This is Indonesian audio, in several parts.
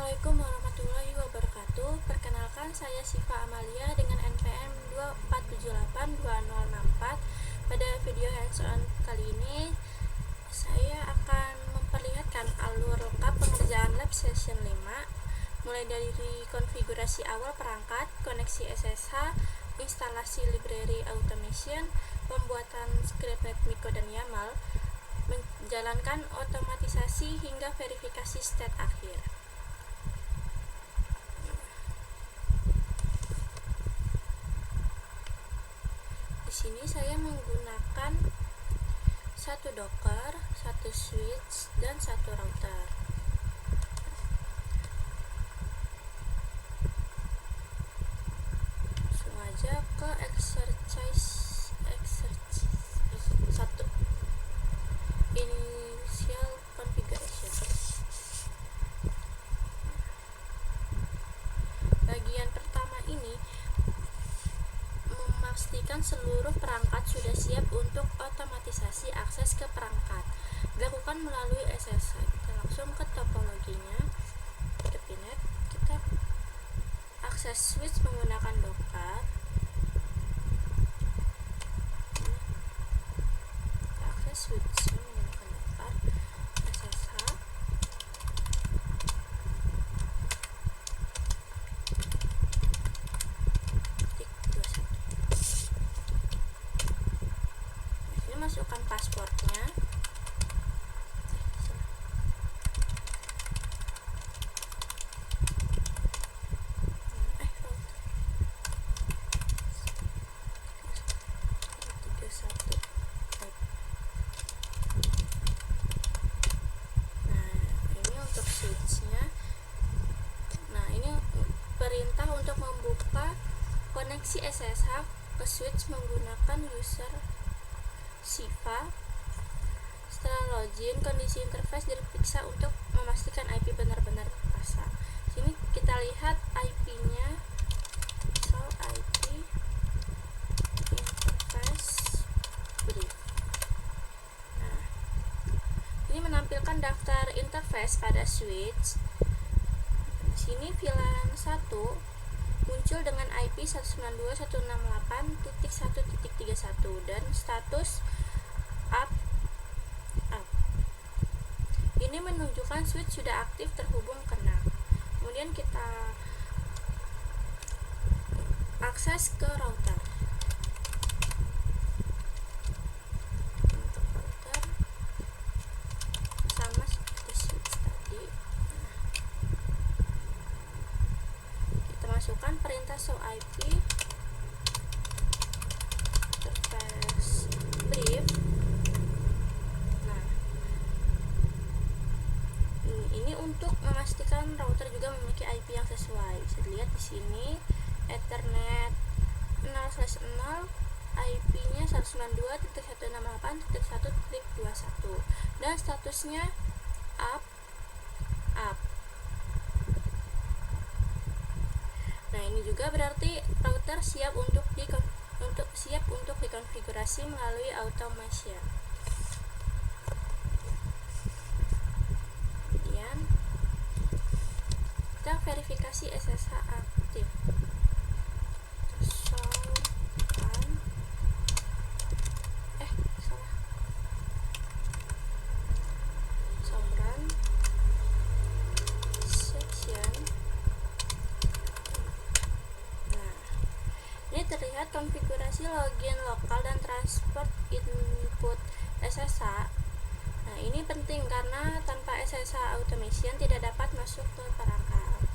Assalamualaikum warahmatullahi wabarakatuh. Perkenalkan, saya Siva Amalia dengan NPM 24782064. Pada video hands-on kali ini saya akan memperlihatkan alur lengkap pengerjaan lab session 5, mulai dari konfigurasi awal perangkat, koneksi SSH, instalasi library automation, pembuatan script Miko dan YAML, menjalankan otomatisasi hingga verifikasi state akhir. Di sini saya menggunakan satu Docker, satu switch, dan satu router. Langsung aja ke exercise 1, initial configuration. Bagian pertama ini memastikan seluruh perangkat sudah siap untuk otomatisasi akses ke perangkat. Dilakukan melalui SSH. Kita langsung ke topologinya, ke Pinet. Kita akses switch menggunakan Docker. Kita akses switch menggunakan Docker, SSH. Masukkan passwordnya. Nah, ini untuk switchnya. Nah, ini perintah untuk membuka koneksi SSH ke switch menggunakan user Siva. Setelah login, kondisi interface diperiksa untuk memastikan IP benar-benar pasang. Sini kita lihat IP-nya, so IP interface brief. Nah, ini menampilkan daftar interface pada switch. Di sini VLAN 1 muncul dengan IP 192.168.1.31 dan status up. Ini menunjukkan switch sudah aktif terhubung ke NAC. Kemudian kita akses ke router. Untuk router sama seperti switch tadi. Kita masukkan perintah show IP interface brief. Ini untuk memastikan router juga memiliki IP yang sesuai. Bisa dilihat di sini Ethernet 0/0, IP-nya 192.168.1.21 dan statusnya up. Nah, ini juga berarti router siap untuk dikonfigurasi melalui automation. Kita verifikasi SSH aktif. Sovereign section. Nah, ini terlihat konfigurasi login lokal dan transport input SSH. Nah, ini penting karena tanpa SSH automation tidak dapat masuk ke perangkat.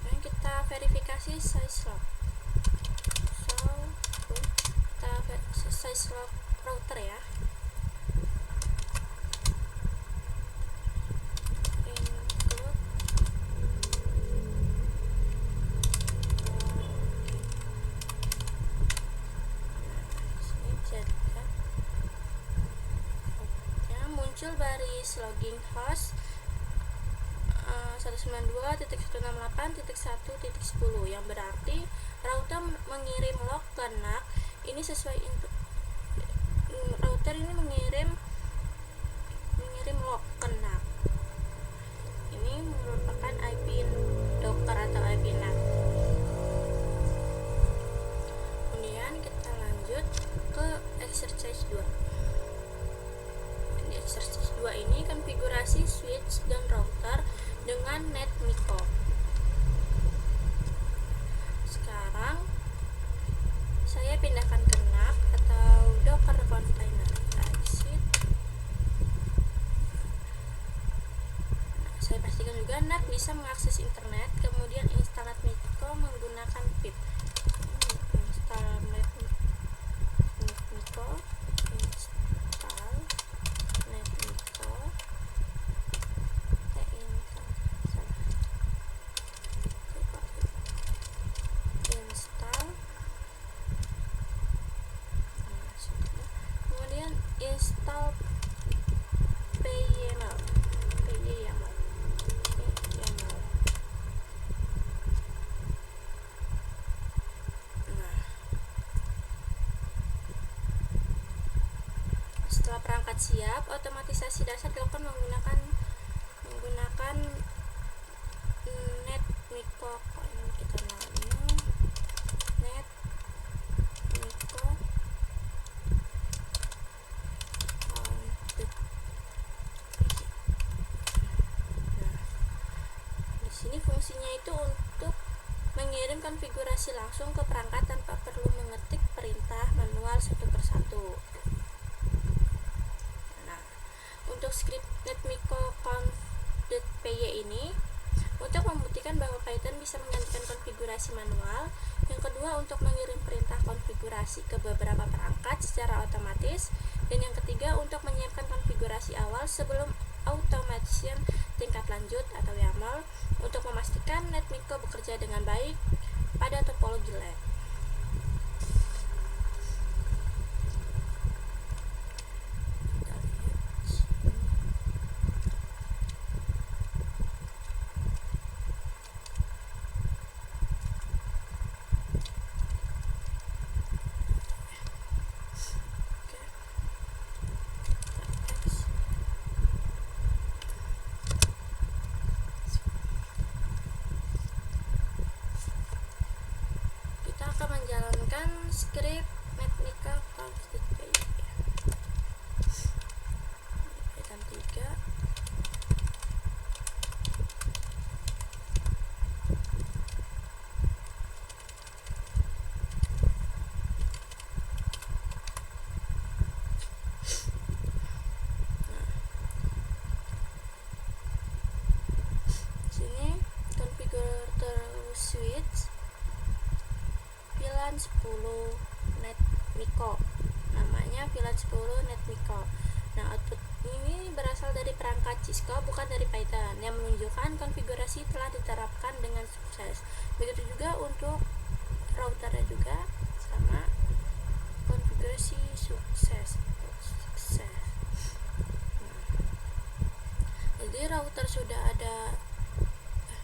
Dan kita verifikasi size lock. Kita size lock router ya. Muncul baris logging host 192.168.1.10 yang berarti router mengirim log ke NAC. Ini sesuai input pastikan juga NAT bisa mengakses internet. Kemudian install NetMiko menggunakan pip. Install NetMiko, install NetMiko, install, kemudian install PYAML. Setelah perangkat siap, otomatisasi dasar dilakukan menggunakan NetMiko. Ini kita namanya NetMiko config. Di sini fungsinya itu untuk mengirim konfigurasi langsung ke perangkat tanpa perlu mengetik perintah manual satu persatu. Untuk script NetMiko conf.py ini untuk membuktikan bahwa Python bisa menggantikan konfigurasi manual. Yang kedua, untuk mengirim perintah konfigurasi ke beberapa perangkat secara otomatis. Dan yang ketiga, untuk menyiapkan konfigurasi awal sebelum automation tingkat lanjut atau YAML untuk memastikan NetMiko bekerja dengan baik pada topologi lab. Menjalankan script NetMiko conf.py. Item 3. Sini configurator switch VLAN 10 NetMiko, namanya VLAN 10 NetMiko. Nah, output ini berasal dari perangkat Cisco, bukan dari Python, yang menunjukkan konfigurasi telah diterapkan dengan sukses. Begitu juga untuk routernya juga sama, konfigurasi sukses. Jadi router sudah ada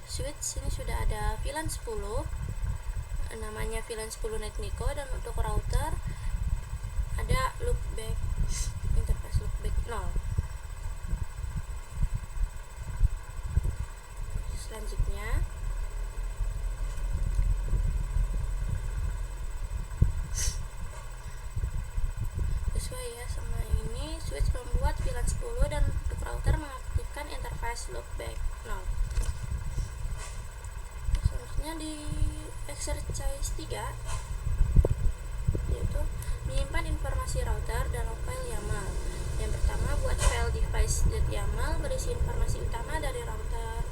switch, ini sudah ada VLAN 10, namanya VLAN 10 NetMiko, dan untuk router ada loopback, interface loopback 0. Selanjutnya sesuai ya sama ini, switch membuat VLAN 10 dan untuk router mengaktifkan interface loopback 0. Selanjutnya di exercise 3 yaitu menyimpan informasi router dalam file YAML. Yang pertama, buat file device.yaml berisi informasi utama dari router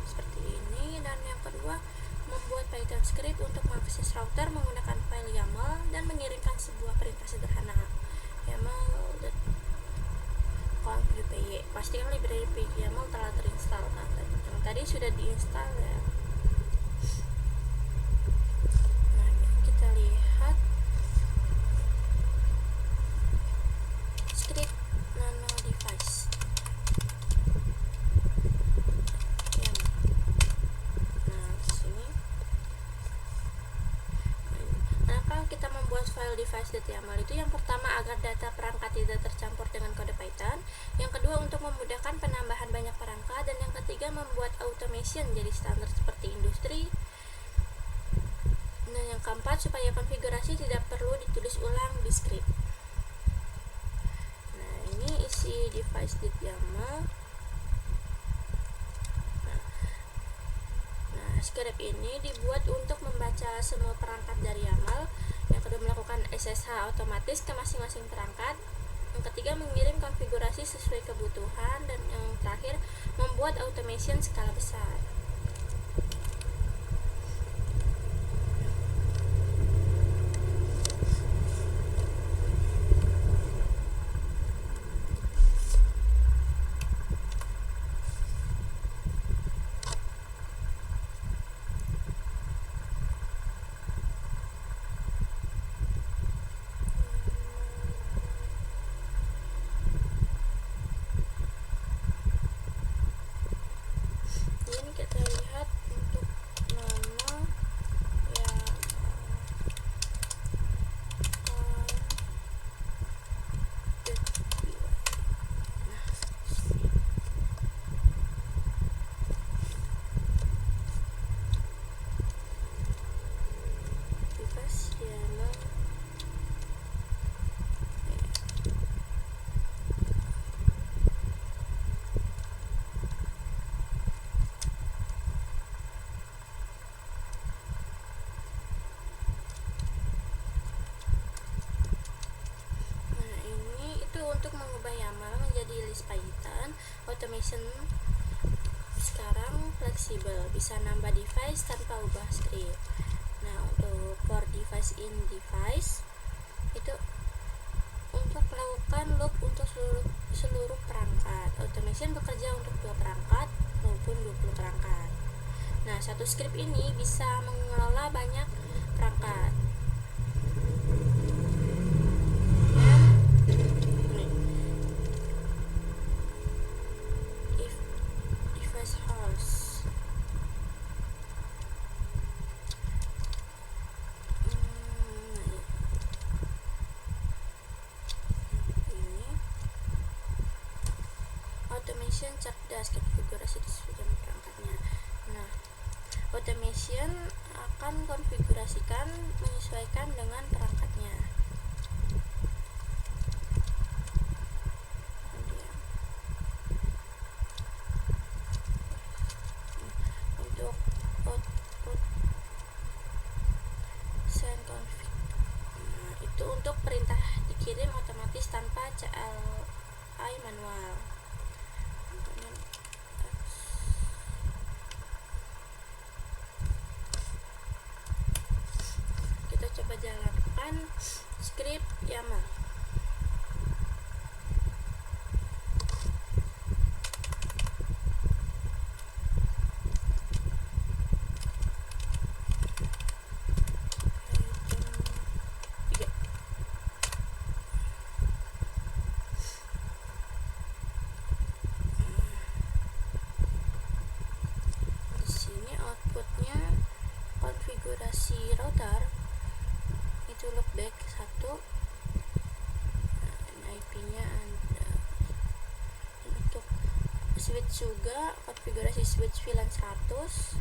seperti ini, dan yang kedua, membuat Python script untuk mengakses router menggunakan file YAML dan mengirimkan sebuah perintah sederhana YAML.conf.py. Pastikan library YAML telah terinstall. Nah, yang tadi sudah diinstal ya. File device.yaml itu yang pertama agar data perangkat tidak tercampur dengan kode Python, yang kedua untuk memudahkan penambahan banyak perangkat, dan yang ketiga membuat automation jadi standar seperti industri, dan yang keempat supaya konfigurasi tidak perlu ditulis ulang di script. Nah, ini isi device.yaml. Nah, script ini dibuat untuk membaca semua perangkat dari YAML. Yang kedua, melakukan SSH otomatis ke masing-masing perangkat. Yang ketiga, mengirim konfigurasi sesuai kebutuhan. Dan yang terakhir, membuat membuat automation skala besar. Ini kita lihat untuk nama ya device YAML. Untuk mengubah YAML menjadi list Python, automation sekarang fleksibel, bisa nambah device tanpa ubah script. Nah, untuk for device in device itu untuk melakukan loop untuk seluruh perangkat. Automation bekerja untuk 2 perangkat maupun 20 perangkat. Nah, satu script ini bisa mengelola banyak perangkat. Automation cerdas, konfigurasi disesuaikan perangkatnya. Nah, automation akan konfigurasikan menyesuaikan dengan perangkatnya. Untuk output send config, nah, itu untuk perintah dikirim otomatis tanpa CLI manual. Kita coba jalankan script YAML. Outputnya konfigurasi router itu loopback 1. Nah, IP-nya ada. Untuk switch juga konfigurasi switch VLAN 100.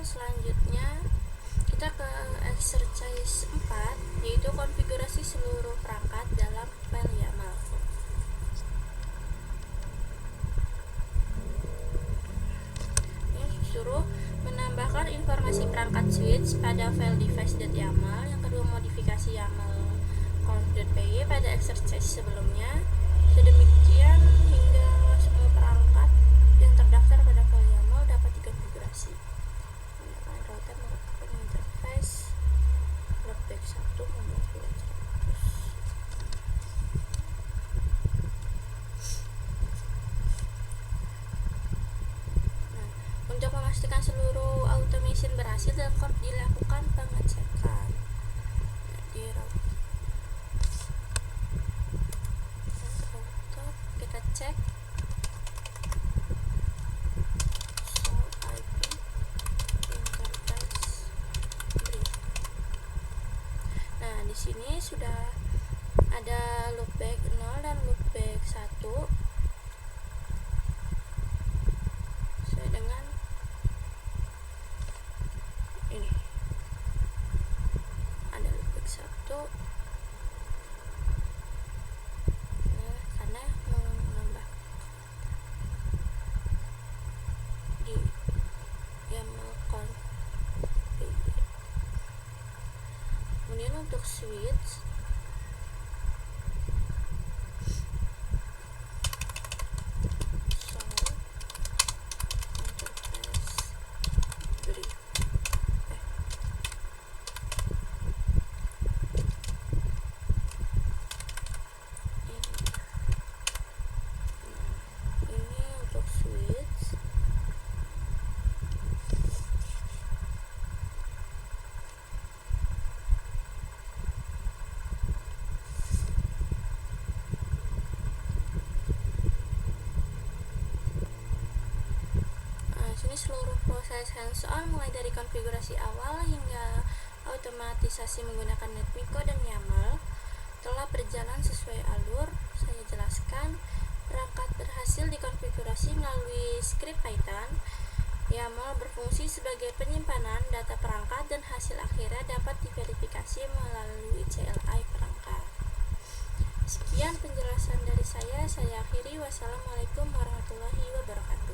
Selanjutnya kita ke exercise 4, yaitu konfigurasi seluruh perangkat dalam file YAML. Ini disuruh menambahkan informasi perangkat switch pada file device.yaml. Yang kedua, modifikasi YAML conf.py pada exercise sebelumnya. Sedemikian hingga semua perangkat yang terdaftar pada file YAML dapat dikonfigurasi. Router melakukan interface loopback 1 membuat VLAN 100. Nah, untuk memastikan seluruh automation berhasil dilakukan pengecekan. Nah, di router kita cek di sini sudah ada loopback 0 dan loopback 1 sesuai dengan ini. Ada loopback 1 karena menambah untuk switch sini seluruh proses hands-on mulai dari konfigurasi awal hingga otomatisasi menggunakan NetMiko dan YAML telah berjalan sesuai alur. Saya jelaskan, perangkat berhasil dikonfigurasi melalui script Python. YAML berfungsi sebagai penyimpanan data perangkat dan hasil akhirnya dapat diverifikasi melalui CLI perangkat. Sekian penjelasan dari saya akhiri. Wassalamualaikum warahmatullahi wabarakatuh.